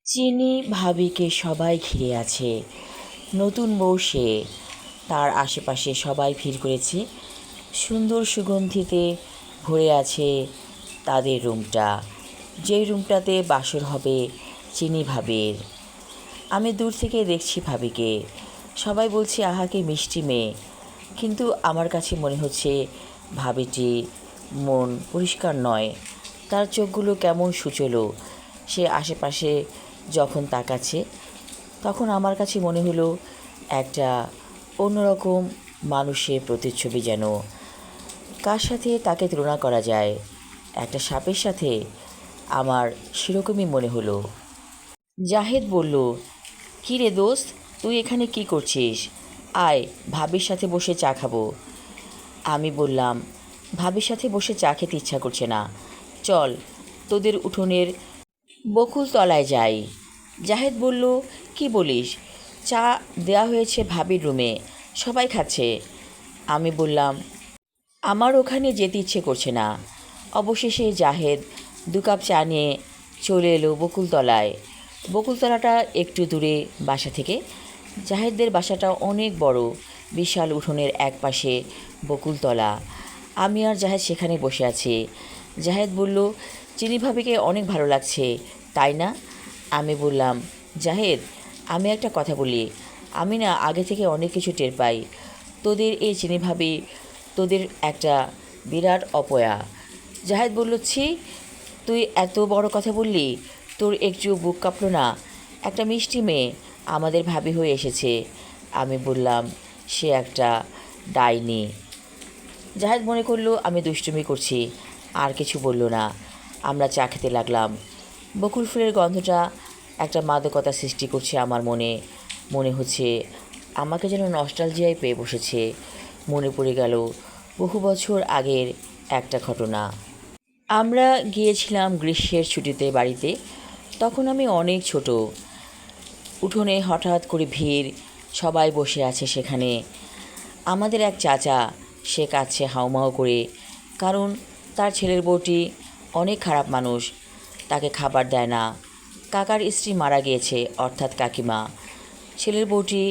চিনি ভাবিকে সবাই ঘিরে আছে। নতুন বউ সে। তার আশেপাশে সবাই ভিড় করেছে। সুন্দর সুগন্ধিতে ভরে আছে তাদের রুমটা, যেই রুমটাতে বাসর হবে চিনি ভাবির। আমি দূর থেকে দেখছি ভাবিকে। সবাই বলছে আহাকে মিষ্টি মেয়ে, কিন্তু আমার কাছে মনে হচ্ছে ভাবিটির মন পরিষ্কার নয়। তার চোখগুলো কেমন সুচলো। সে আশেপাশে যখন তাকাচ্ছে তখন আমার কাছে মনে হলো একটা অন্যরকম মানুষের প্রতিচ্ছবি যেন। কার সাথে তাকে তুলনা করা যায়? একটা সাপের সাথে? আমার সেরকমই মনে হলো। জাহেদ বলল, কী রে দোস্ত, তুই এখানে কি করছিস? আয়, ভাবির সাথে বসে চা খাবো। আমি বললাম, ভাবির সাথে বসে চা খেতে ইচ্ছা করছে না, চল তোদের উঠোনের বকুল তলায় যাই। জাহেদ বলল, কি বলিস? চা দেওয়া হয়েছে ভাবির রুমে, সবাই খাচ্ছে। আমি বললাম, আমার ওখানে যেতে ইচ্ছে করছে না। অবশেষে জাহেদ 2 কাপ চা নিয়ে চলে এলো বকুলতলায়। বকুলতলাটা একটু দূরে বাসা থেকে। জাহেদদের বাসাটা অনেক বড়, বিশাল উঠোনের এক পাশে বকুলতলা। আমি আর জাহেদ সেখানে বসে আছি। জাহেদ বলল, চিনি ভাবিকে অনেক ভালো লাগছে, তাই না? আমি বললাম, জাহেদ, আমি একটা কথা বলি, আমি না আগে থেকে অনেক কিছু টের পাই। তোদের এই চিনি ভাবি তোদের একটা বিরাট অপয়া। জাহেদ বলল, ছি, তুই এত বড় কথা বললি? তোর একটু বুক কাঁপলো না? একটা মিষ্টি মেয়ে আমাদের ভাবি হয়ে এসেছে। আমি বললাম, সে একটা ডাইনি। জাহেদ মনে করলো আমি দুষ্টুমি করছি, আর কিছু বলল না। আমরা চা খেতে লাগলাম। বকুল ফুলের গন্ধটা একটা মাদকতা সৃষ্টি করছে আমার মনে। মনে হচ্ছে আমাকে যেন নস্টালজিয়ায় পেয়ে বসেছে। মনে পড়ে গেল বহু বছর আগের একটা ঘটনা। আমরা গিয়েছিলাম গ্রীষ্মের ছুটিতে বাড়িতে। তখন আমি অনেক ছোট। উঠোনে হঠাৎ করে ভিড়, সবাই বসে আছে সেখানে। আমাদের এক চাচা, সে কাঁদছে হাউমাউ করে, কারণ তার ছেলের বউটি অনেক খারাপ মানুষ, তাকে খাবার দেয় না। কাকার স্ত্রী মারা গিয়েছে, অর্থাৎ কাকিমা। ছেলের বউটি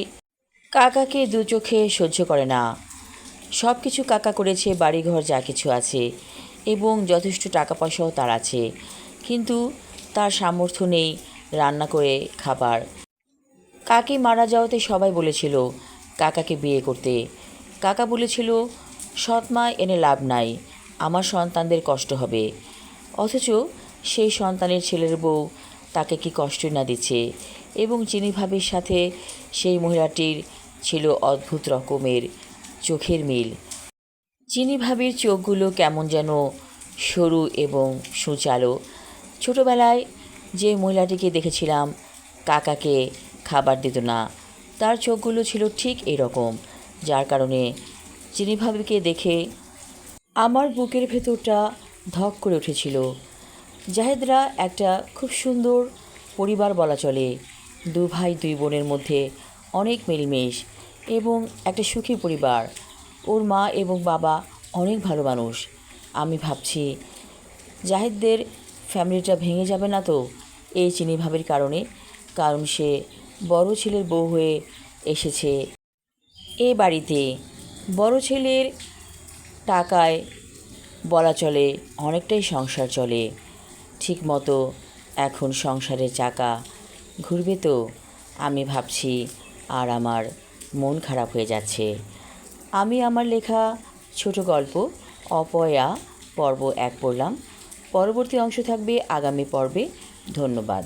কাকাকে দু চোখে সহ্য করে না। সব কিছু কাকা করেছে, বাড়িঘর যা কিছু আছে, এবং যথেষ্ট টাকা পয়সাও তার আছে, কিন্তু তার সামর্থ্য নেই রান্না করে খাবার। কাকি মারা যাওয়াতে সবাই বলেছিল কাকাকে বিয়ে করতে। কাকা বলেছিল, সৎ মা এনে লাভ নাই, আমার সন্তানদের কষ্ট হবে। অথচ সেই সন্তানের ছেলের বউ তাকে কি কষ্টই না দিচ্ছে। এবং চিনি ভাবির সাথে সেই মহিলাটির ছিল অদ্ভুত রকমের চোখের মিল। চিনি ভাবির চোখগুলো কেমন যেন সরু এবং সুচালো। ছোটোবেলায় যে মহিলাটিকে দেখেছিলাম কাকাকে খাবার দিত না, তার চোখগুলো ছিল ঠিক এরকম, যার কারণে চিনি ভাবিকে দেখে আমার বুকের ভেতরটা ধক করে উঠেছিল। জাহেদরা একটা খুব সুন্দর পরিবার বলা চলে। 2 ভাই 2 বোনের মধ্যে অনেক মিলমিশ এবং একটা সুখী পরিবার। ওর মা এবং বাবা অনেক ভালো মানুষ। আমি ভাবছি জাহেদদের ফ্যামিলিটা ভেঙে যাবে না তো এই চিনি ভাবির কারণে? কারণ সে বড় ছেলের বউ হয়ে এসেছে এ বাড়িতে। বড় ছেলের টাকায় বলা চলে অনেকটাই সংসার চলে। ঠিক মতো এখন সংসারের চাকা ঘুরবে তো? আমি ভাবছি, আর আমার মন খারাপ হয়ে যাচ্ছে। আমি আমার লেখা ছোট গল্প অপয়া পর্ব 1 পড়লাম। পরবর্তী অংশ থাকবে আগামী পর্বে। ধন্যবাদ।